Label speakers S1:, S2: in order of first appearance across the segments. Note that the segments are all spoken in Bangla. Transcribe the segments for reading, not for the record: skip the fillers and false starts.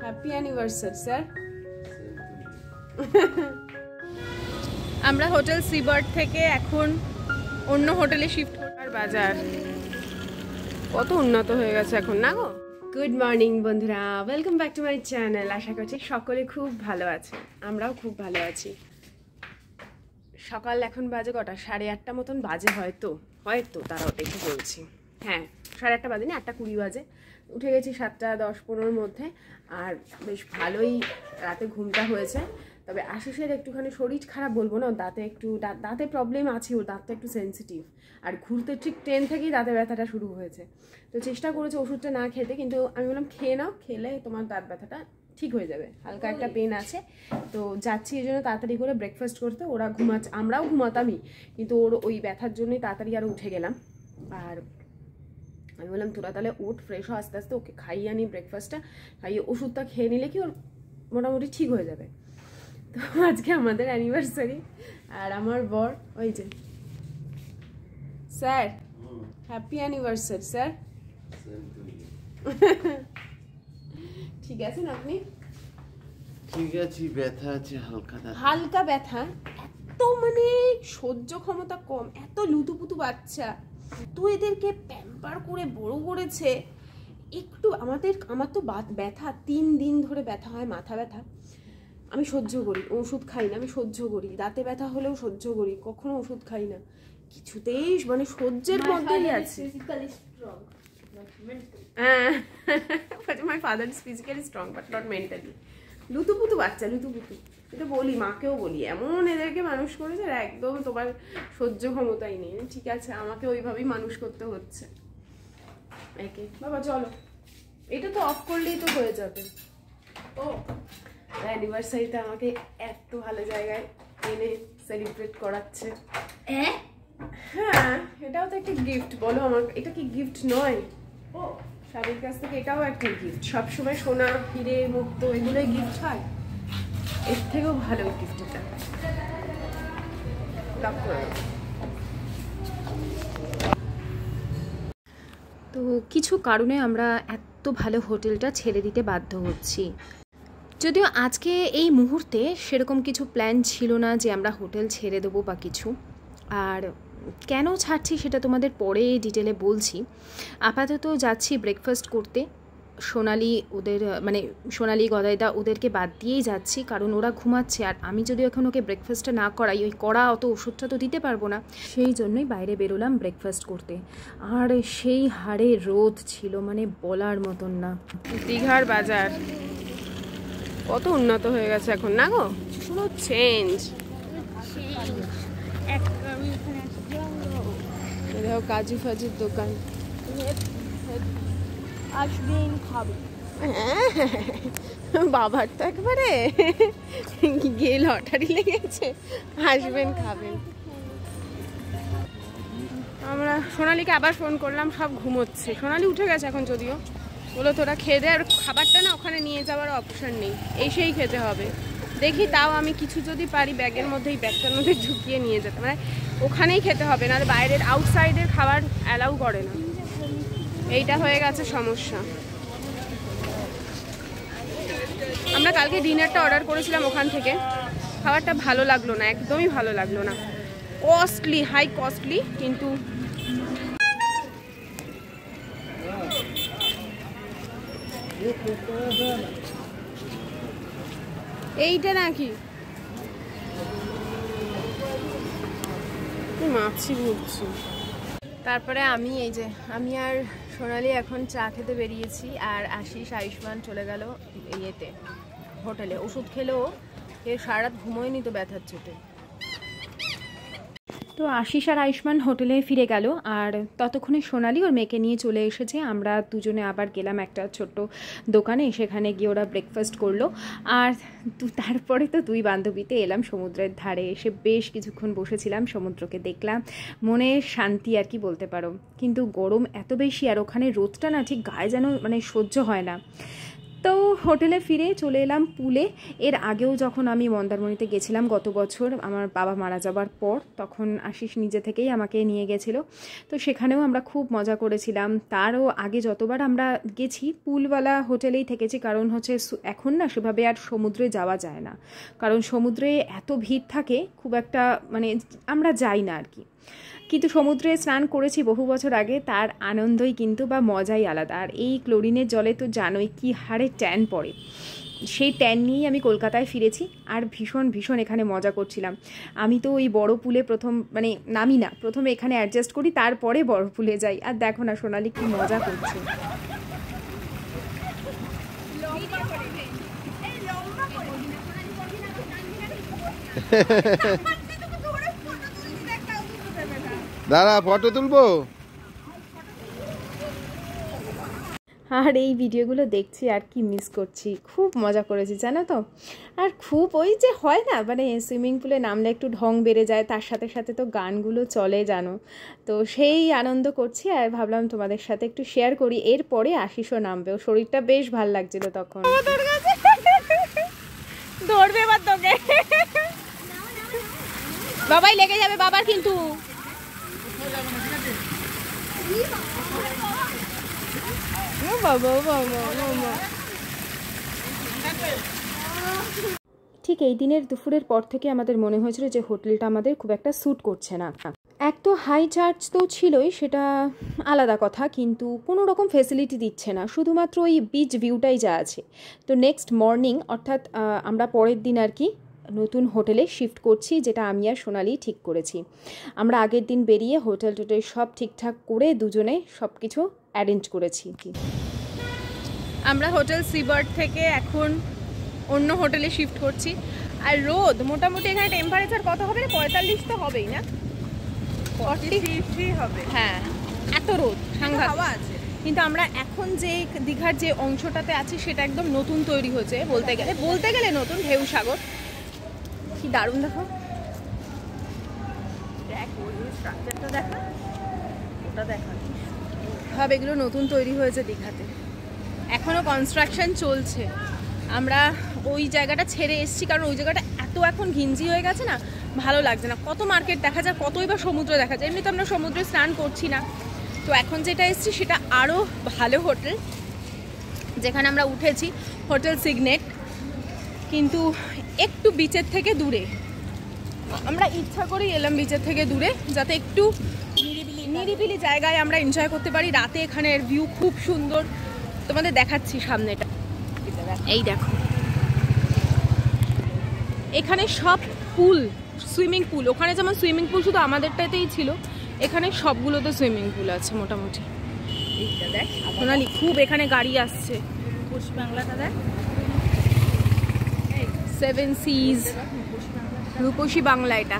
S1: Happy anniversary sir. আমরা হোটেল সিবার্ড থেকে এখন অন্য হোটেলে শিফট করার বাজার কত উন্নত হয়ে গেছে এখন না গো। গুড মর্নিং বন্ধুরা, welcome back to my channel. আশা করছি সকলে খুব ভালো আছে, আমরাও খুব ভালো আছি। সকাল এখন বাজে কটা, 8:30 মতন বাজে হয়তো তারাও দেখে বলছি। হ্যাঁ 8:30 বাজে না, 8:20 বাজে। উঠে গেছি 7:10-15 মধ্যে। আর বেশ ভালোই রাতে ঘুমটা হয়েছে। তবে আশিসের একটুখানি শরীর খারাপ বলবো না, দাঁতে প্রবলেম আছে, ওর দাঁতটা একটু সেন্সিটিভ। আর ঘুরতে ঠিক 10 থেকেই দাঁতে ব্যথাটা শুরু হয়েছে। তো চেষ্টা করেছে ওষুধটা না খেতে, কিন্তু আমি বললাম খেয়ে নাও, খেলে তোমার দাঁত ব্যথাটা ঠিক হয়ে যাবে। হালকা একটা পেন আছে, তো যাচ্ছি এই জন্য তাড়াতাড়ি করে ব্রেকফাস্ট করতে। ওরা ঘুমাচ্ছে, আমরাও ঘুমাতামই, কিন্তু ওর ওই ব্যথার জন্যই তাড়াতাড়ি আরও উঠে গেলাম। আর আমি বললাম তোরা তাহলে ওঠ, ফ্রেশ হো, আস্তে আস্তে ওকে খাইয়ে আনি ব্রেকফাস্টটা, খাইয়ে ওষুধটা খেয়ে নিলে কি ওর মোটামুটি ঠিক হয়ে যাবে। তো আজকে আমাদের অ্যানিভার্সারি, আর আমার বর ওই যে স্যার, হ্যাপি অ্যানিভার্সারি স্যার। ঠিক আছেন আপনি?
S2: ঠিক আছে, ব্যথা আছে
S1: হালকা ব্যথা, এত মানে সহ্য ক্ষমতা কম, এত লুতুপুতু বাচ্চা, তো এদেরকে প্যাম্পার করে বড় করেছে। একটু আমার তো ব্যথা 3 দিন ধরে ব্যথা হয়, মাথা ব্যথা। আমি সহ্য করি, ওষুধ খাই না, আমি সহ্য করি। দাঁতে ব্যথা হলেও সহ্য করি, কখনো ওষুধ খাই না, কিছুতেই মানে সহ্যের মধ্যেই আছে। হ্যাঁ, my father is physically strong but not mentally. লুতুপুতু বাচ্চা, লুতুপুতু। এটা বলি, মাকেও বলি, এমন এদেরকে মানুষ করেছে একদম তোমার সহ্য ক্ষমতাই নেই। ঠিক আছে, আমাকে ওইভাবেই মানুষ করতে হচ্ছে একে। বাবা চলো, এটা তো অফ করলেই তো হয়ে যাবে। ও অ্যানিভার্সারিতে আমাকে এত ভালো জায়গায় এনে সেলিব্রেট করাচ্ছে। হ্যাঁ, এটাও তো একটা গিফট, বলো আমার এটা কি গিফট নয়? ও স্বামীর কাছ থেকে এটাও একটা গিফট। সবসময় সোনা হিরে মুক্ত এগুলোই গিফট হয়, এর থেকেও ভালো গিফট এটা। তো কিছু কারণে আমরা এত ভালো হোটেলটা ছেড়ে দিতে বাধ্য হচ্ছি। যদিও আজকে এই মুহূর্তে সেরকম কিছু প্ল্যান ছিল না যে আমরা হোটেল ছেড়ে দেবো বা কিছু। আর কেন ছাড়ছি সেটা তোমাদের পরে ডিটেলে বলছি। আপাতত যাচ্ছি ব্রেকফাস্ট করতে। সোনালি গদাইদা ওদেরকে বাদ দিয়েই যাচ্ছি, কারণ ওরা ঘুমাচ্ছে। আর আমি যদি এখন ওকে ব্রেকফাস্টটা না করাই, ওই করা অত ওষুধটা তো দিতে পারবো না। সেই জন্যই বাইরে বেরোলাম ব্রেকফাস্ট করতে। আর সেই হারে রোদ ছিল, মানে বলার মতন না। দীঘার বাজার কত উন্নত হয়ে গেছে এখন না গো, পুরো চেঞ্জ। দেখো কাজু ফাজুর দোকান। বাবার তো একবারে গিয়ে লটারি লেগেছে, আসবেন খাবেন। আমরা সোনালিকে আবার ফোন করলাম, সব ঘুমোচ্ছে। সোনালি উঠে গেছে এখন, যদিও বলো তোরা খেয়ে দে। আর খাবারটা না ওখানে নিয়ে যাওয়ার অপশন নেই, এসেই খেতে হবে। দেখি তাও আমি কিছু যদি পারি ব্যাগের মধ্যে, এই ব্যাগটার মধ্যে ঢুকিয়ে নিয়ে যেতে, মানে ওখানেই খেতে হবে, না বাইরের আউটসাইডের খাবার অ্যালাউ করে না। এইটা হয়ে গেছে সমস্যা। আমরা কালকে ডিনারটা অর্ডার করেছিলাম ওখান থেকে, খাবারটা ভালো লাগলো না, একদমই ভালো লাগলো না। কস্টলি, হাই কস্টলি, কিন্তু এইটা নাকি মাছি ঘুরছি। তারপরে আমি আর সোনালি এখন চা খেতে বেরিয়েছি। আর আশিস আয়ুষ্মান চলে গেল ইয়েতে হোটেলে। ওষুধ খেলেও সারা রাত ঘুমোয়নি তো ব্যথার চোটে। তো আশিস আর আয়ুষ্মান হোটেলে ফিরে গেল, আর ততক্ষণে সোনালি ওর মেয়েকে নিয়ে চলে এসেছে। আমরা দুজনে আবার গেলাম একটা ছোট্ট দোকানে, সেখানে গিয়ে ওরা ব্রেকফাস্ট করলো। আর তারপরে তো 2 বান্ধবীতে এলাম সমুদ্রের ধারে। এসে বেশ কিছুক্ষণ বসেছিলাম, সমুদ্রকে দেখলাম, মনে শান্তি আর কি বলতে পারো। কিন্তু গরম এত বেশি, আর ওখানে রোদটা না ঠিক গায়ে যেন মানে সহ্য হয় না। তো
S3: হোটেলে ফিরে চলে এলাম পুলে। এর আগেও যখন আমি মন্দারমণিতে গেছিলাম গত বছর আমার বাবা মারা যাবার পর, তখন আশিস নিজে থেকেই আমাকে নিয়ে গেছিলো। তো সেখানেও আমরা খুব মজা করেছিলাম। তারও আগে যতবার আমরা গেছি পুলওয়ালা হোটেলেই থেকেছি, কারণ হচ্ছে এখন না সেভাবে আর সমুদ্রে যাওয়া যায় না, কারণ সমুদ্রে এত ভিড় থাকে, খুব একটা মানে আমরা যাই না আর কি। কিন্তু সমুদ্রে স্নান করেছি বহু বছর আগে, তার আনন্দই কিন্তু বা মজাই আলাদা। আর এই ক্লোরিনের জলে তো জানোই কী হারে ট্যান পড়ে, সেই ট্যান নিয়েই আমি কলকাতায় ফিরেছি। আর ভীষণ ভীষণ এখানে মজা করছিলাম। আমি তো ওই বড় পুলে প্রথম মানে নামি না, প্রথমে এখানে অ্যাডজাস্ট করি, তারপরে বড় পুলে যাই। আর দেখো না সোনালি কি মজা করছে।
S2: দাঁড়া ফটো তুলবো।
S3: আর এই ভিডিওগুলো দেখছি আর কি মিস করছি, খুব মজা করেছি জানো তো। আর খুব ওই যে হয় না মানে সুইমিং পুলে নামলে একটু ঢং বেড়ে যায়, তার সাথে সাথে তো গানগুলো চলে জানো, তো সেই আনন্দ করছি। আর ভাবলাম তোমাদের সাথে একটু শেয়ার করি। এরপরে আশিসও নামবে, ও শরীরটা বেশ ভাল লাগছিল তখন।
S1: ধরবে এবার তোকে, বাবাই লেগে যাবে বাবার কিন্তু।
S3: ঠিক এই দিনের দুপুরের পর থেকে আমাদের মনে হয়েছিল যে হোটেলটা আমাদের খুব একটা স্যুট করছে না। এক তো হাই চার্জ তো ছিলই, সেটা আলাদা কথা, কিন্তু কোনো রকম ফেসিলিটি দিচ্ছে না, শুধুমাত্র ওই বিচ ভিউটাই যা আছে। তো নেক্সট মর্নিং অর্থাৎ আমরা পরের দিন আর কি নতুন হোটেলে শিফট করছি, যেটা আমি আর সোনালি ঠিক করেছি। আমরা আগের দিন বেরিয়ে হোটেল টোটেল সব ঠিকঠাক করে দুজনে সব কিছু অ্যারেঞ্জ করেছি।
S1: আমরা হোটেল সিবার্ড থেকে এখন অন্য হোটেলে শিফট করছি। আর রোদ মোটামুটি এখানে টেম্পারেচার কত হবে? 45 তো হবেই না, 43 হবে। হ্যাঁ, এত রোদ, সাংঘাতিক হাওয়া আছে। কিন্তু আমরা এখন যে দীঘার যে অংশটাতে আছি সেটা একদম নতুন তৈরি হয়েছে বলতে গেলে নতুন। ঢেউ সাগর কি দারুণ, দেখো সব এগুলো নতুন তৈরি হয়েছে দীঘাতে, এখনো কনস্ট্রাকশন চলছে। আমরা ওই জায়গাটা ছেড়ে এসেছি কারণ ওই জায়গাটা এত এখন ঘিঞ্জি হয়ে গেছে না, ভালো লাগছে না। কত মার্কেট দেখা যায়, কতই বা সমুদ্র দেখা যায়, এমনি তো আমরা সমুদ্রে স্নান করছি না। তো এখন যেটা এসেছি সেটা আরও ভালো হোটেল, যেখানে আমরা উঠেছি হোটেল সিগনেট, কিন্তু একটু বিচের থেকে দূরে। আমরা ইচ্ছা করেই এলাম বিচের থেকে দূরে, যাতে একটু নিরিবিলি জায়গায় আমরা এনজয় করতে পারি। রাতে এখানের ভিউ খুব সুন্দর, তোমাদের দেখাচ্ছি সামনেটা। এই দেখো, এখানে সব পুল, সুইমিং পুল। ওখানে যেমন সুইমিং পুল শুধু আমাদেরটাতেই ছিল, এখানে সবগুলোতে সুইমিং পুল আছে মোটামুটি। এইটা দেখ সোনালি, খুব এখানে গাড়ি আসছে। পশ্চিম বাংলাটা দেখ, সেভেন সিজ, রূপসী বাংলা। এটা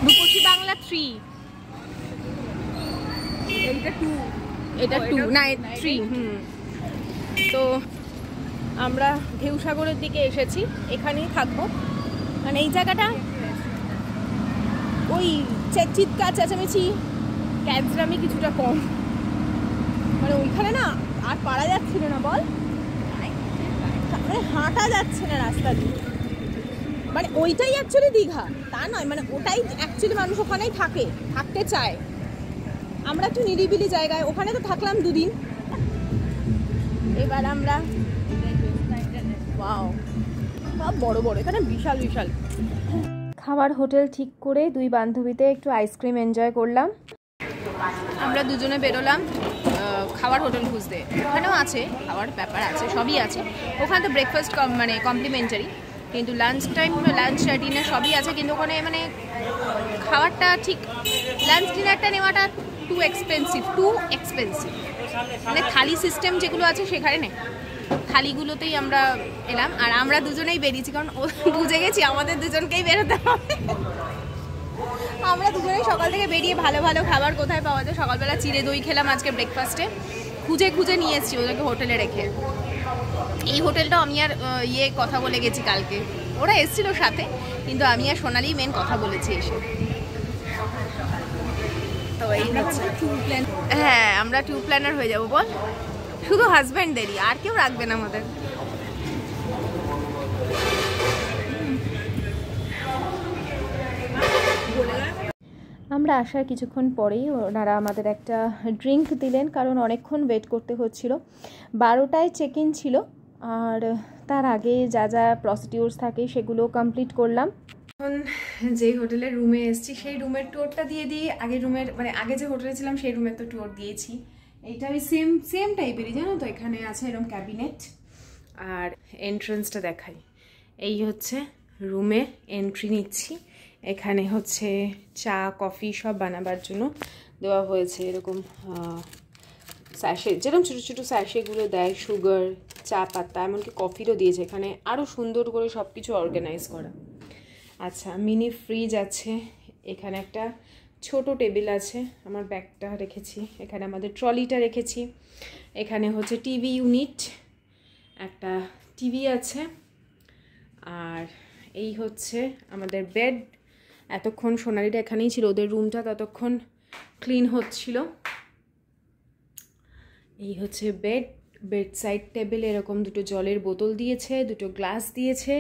S1: রূপসী বাংলা 3, এটা 2 না 3। তো আমরা ঢেউসাগরের দিকে এসেছি, এখানেই থাকবো। মানে এই জায়গাটা ওই চিৎকার চেঁচামেচি ক্যাজরামি কিছুটা কম, মানে ওইখানে না আর পারা যাচ্ছিল না, বল মানে হাঁটা যাচ্ছে না রাস্তা দিয়ে। মানে ওইটাই অ্যাকচুয়ালি দীঘা তা নয়, মানে ওটাই অ্যাকচুয়ালি মানুষ ওখানেই থাকতে চায়। আমরা একটু নিরিবিলি জায়গায়, ওখানে তো থাকলাম 2 দিন। এবার আমরা ওয়াও, সব বড় বড়, এখানে বিশাল বিশাল।
S3: খাবার হোটেল ঠিক করে 2 বান্ধবীতে একটু আইসক্রিম এনজয় করলাম।
S1: আমরা দুজনে বেরোলাম খাবার হোটেল খুঁজতে। ওখানেও আছে খাওয়ার ব্যাপার আছে, সবই আছে ওখানে। তো ব্রেকফাস্ট মানে কমপ্লিমেন্টারি, কিন্তু লাঞ্চ ডিনার সবই আছে। কিন্তু ওখানে মানে খাবারটা ঠিক, লাঞ্চ ডিনারটা নেওয়াটা টু এক্সপেন্সিভ। মানে থালি সিস্টেম যেগুলো আছে সেখানে নেই, থালিগুলোতেই আমরা এলাম। আর আমরা দুজনেই বেরিয়েছি কারণ বুঝে গেছি আমাদের দুজনকেই বেরোতে হবে। আমরা দুজনেই সকাল থেকে বেরিয়ে ভালো ভালো খাবার কোথায় পাওয়া যায়, সকালবেলা চিড়ে দই খেলাম আজকে ব্রেকফাস্টে, খুঁজে নিয়ে এসেছি ওদেরকে হোটেলে রেখে। এই হোটেলটাও আমি আর কথা বলে গেছি কালকে, ওরা এসেছিল সাথে, কিন্তু আমি আর সোনালি মেন কথা বলেছি এসে। তো এই হচ্ছে ট্যুর প্ল্যান। হ্যাঁ, আমরা ট্যুর প্ল্যানার হয়ে যাবো, বল শুধু হাজব্যান্ডদেরই, আর কেউ রাখবেন আমাদের।
S3: আমরা আসার কিছুক্ষণ পরেই ওনারা আমাদের একটা ড্রিঙ্ক দিলেন, কারণ অনেকক্ষণ ওয়েট করতে হচ্ছিল। 12টায় চেক ইন ছিল, আর তার আগে যা যা প্রসিডিউরস থাকে সেগুলো কমপ্লিট করলাম।
S1: এখন যে হোটেলের রুমে এসেছি সেই রুমের ট্যুরটা দিয়ে দিই। আগের রুমের মানে আগে যে হোটেলে ছিলাম সেই রুমের তো ট্যুর দিয়েছি। এইটা ওই সেম টাইপেরই, জানো তো। এখানে আছে এরকম ক্যাবিনেট, আর এন্ট্রান্সটা দেখাই। এই হচ্ছে রুমে এন্ট্রি নিচ্ছি। এখানে হচ্ছে চা কফি সব বানাবার জন্য দেওয়া হয়েছে এরকম স্যাশে, যেরকম ছোটো ছোটো স্যাশেগুলো দেয়, সুগার, চা পাতা, এমনকি কফিরও দিয়েছে। এখানে আরও সুন্দর করে সব কিছু অর্গানাইজ করা। আচ্ছা, মিনি ফ্রিজ আছে, এখানে একটা ছোট টেবিল আছে, আমার ব্যাগটা রেখেছি এখানে, আমাদের ট্রলিটা রেখেছি। এখানে হচ্ছে টিভি ইউনিট, একটা টিভি আছে। আর এই হচ্ছে আমাদের বেড। এতক্ষণ সোনালিটা এখানেই ছিল, ওদের রুমটা ততক্ষণ ক্লিন হচ্ছিল। এই হচ্ছে বেড সাইড টেবিলে এরকম দুটো জলের বোতল দিয়েছে, দুটো গ্লাস দিয়েছে।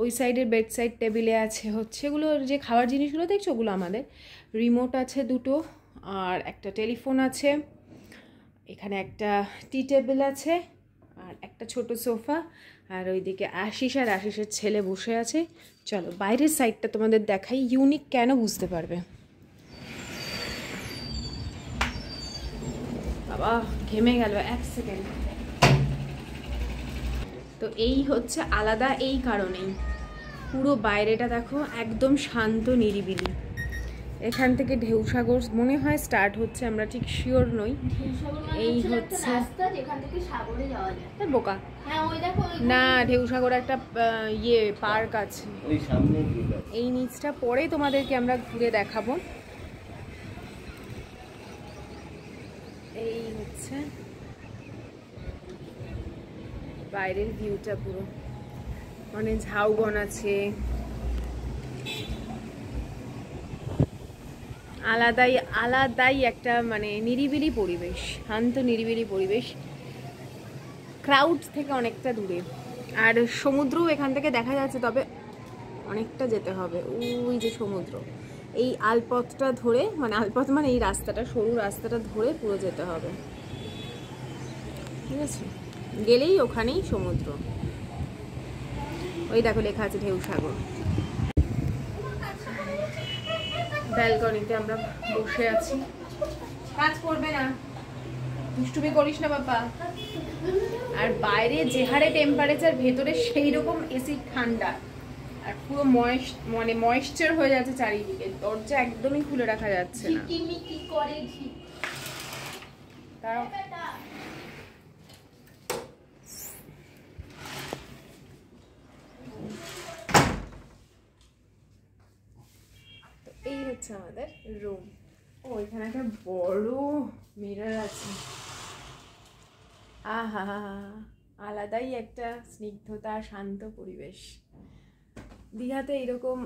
S1: ওই সাইডের বেড সাইড টেবিলে আছে হচ্ছে এগুলো যে খাবার জিনিসগুলো দেখছো, ওগুলো আমাদের। রিমোট আছে দুটো, আর একটা টেলিফোন আছে। এখানে একটা টি টেবিল আছে, আর একটা ছোট সোফা। আর ওইদিকে আশিস আর আশিসের ছেলে বসে আছে। চলো বাইরের সাইডটা তোমাদের দেখাই, ইউনিক কেন বুঝতে পারবে। বাবা ঘেমে গেল, এক সেকেন্ড। তো এই হচ্ছে আলাদা এই কারণেই, পুরো বাইরেটা দেখো একদম শান্ত নিরিবিলি। এখান থেকে ঢেউসাগর মনে হয় স্টার্ট হচ্ছে, আমরা ঠিক শিওর নই। এই হচ্ছে বোকা না, ঢেউসাগর একটা পার্ক আছে এই নিচটা, পরে তোমাদেরকে আমরা ঘুরে দেখাবো। এই হচ্ছে বাইরের ভিউটা, পুরো মানে ঝাউবন আছে, আলাদাই একটা মানে নিরিবিলি পরিবেশ, শান্ত নিরিবিলি পরিবেশ, ক্রাউড থেকে অনেকটা দূরে। আর সমুদ্রও এখান থেকে দেখা যাচ্ছে, তবে অনেকটা যেতে হবে। ওই যে সমুদ্র, এই আলপথটা ধরে, মানে আলপথ মানে এই রাস্তাটা, সরু রাস্তাটা ধরে পুরো যেতে হবে, ঠিক আছে? গেলেই ওখানেই সমুদ্র। ওই দেখো লেখা আছে ঢেউসাগর। ব্যালকনিতে আমরা বসে আছি, কাজ করবে না, দুষ্টুমি করিস না বাবা। আর বাইরে যে হারে টেম্পারেচার, ভেতরে সেই রকম এসি ঠান্ডা, আর পুরো ময়েশ্চার হয়ে যাচ্ছে চারিদিকে, দরজা একদমই খুলে রাখা যাচ্ছে না। এই হচ্ছে আমাদের রুম। ও এখানে একটা বড় মিরর আছে, আহা আলাদাই একটা স্নিগ্ধতা, শান্ত পরিবেশ। দীঘাতে এরকম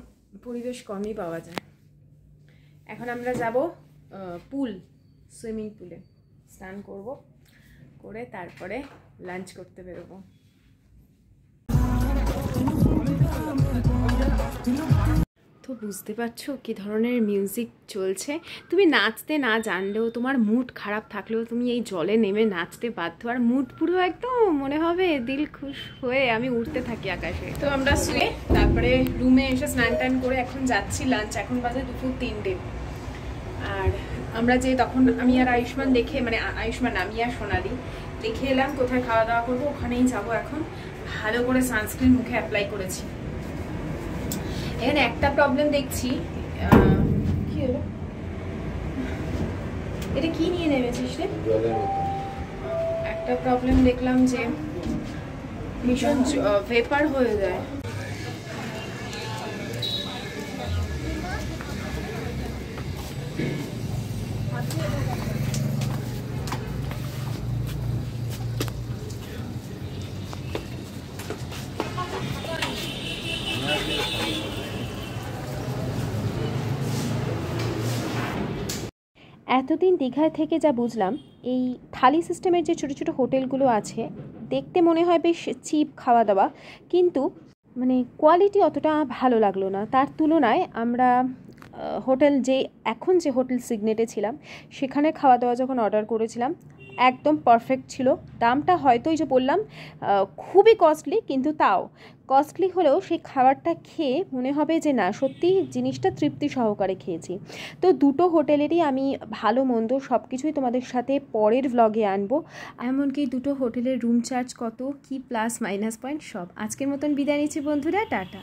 S1: পরিবেশ কমই পাওয়া যায়। এখন আমরা যাব সুইমিং পুলে স্নান করব, করে তারপরে লাঞ্চ করতে বেরোবো। তো বুঝতে পারছো কি ধরনের মিউজিক চলছে। তুমি নাচতে না জানলেও, তোমার মুড খারাপ থাকলেও তুমি এই জলে নেমে নাচতে বাধ্য। আর মুড পুরো একদম মনে হবে দিল খুশ হয়ে আমি উঠতে থাকি আকাশে। তো আমরা শুয়ে তারপরে রুমে এসে স্নান টান করে এখন যাচ্ছি লাঞ্চ। এখন বাজে 2:03। আর আমরা যে তখন আমি আর আয়ুষ্মান দেখে, মানে আয়ুষ্মান আমি আর সোনালি দেখে এলাম কোথায় খাওয়া দাওয়া করবো, ওখানেই যাবো। এখন ভালো করে সানস্ক্রিন মুখে অ্যাপ্লাই করেছি। এখানে একটা প্রবলেম দেখছি, কি হলো, এটা কি নিয়ে নেমেছিস রে? একটা প্রবলেম দেখলাম যে ভীষণ ভেপার হয়ে যায়।
S3: এতদিন দীঘায় থেকে যা বুঝলাম, এই থালি সিস্টেমের যে ছোটো ছোটো হোটেলগুলো আছে দেখতে মনে হয় বেশ চিপ খাওয়া দাওয়া, কিন্তু মানে কোয়ালিটি অতটা ভালো লাগলো না। তার তুলনায় আমরা হোটেল যে হোটেল সিগনেটে ছিলাম সেখানে খাওয়া দাওয়া যখন অর্ডার করেছিলাম একদম পারফেক্ট ছিল। দামটা হয়তো ওই যে বললাম খুবই কস্টলি, কিন্তু তাও কস্টলি হলেও সেই খাবারটা খেয়ে মনে হবে যে না, সত্যি জিনিসটা তৃপ্তি সহকারে খেয়েছি। তো দুটো হোটেলেরই আমি ভালো মন্দ সব কিছুই তোমাদের সাথে পরের ভ্লগে আনবো, এমনকি দুটো হোটেলের রুম চার্জ কত, কি প্লাস মাইনাস পয়েন্ট সব। আজকের মতন বিদায় নিচ্ছি বন্ধুরা, টাটা।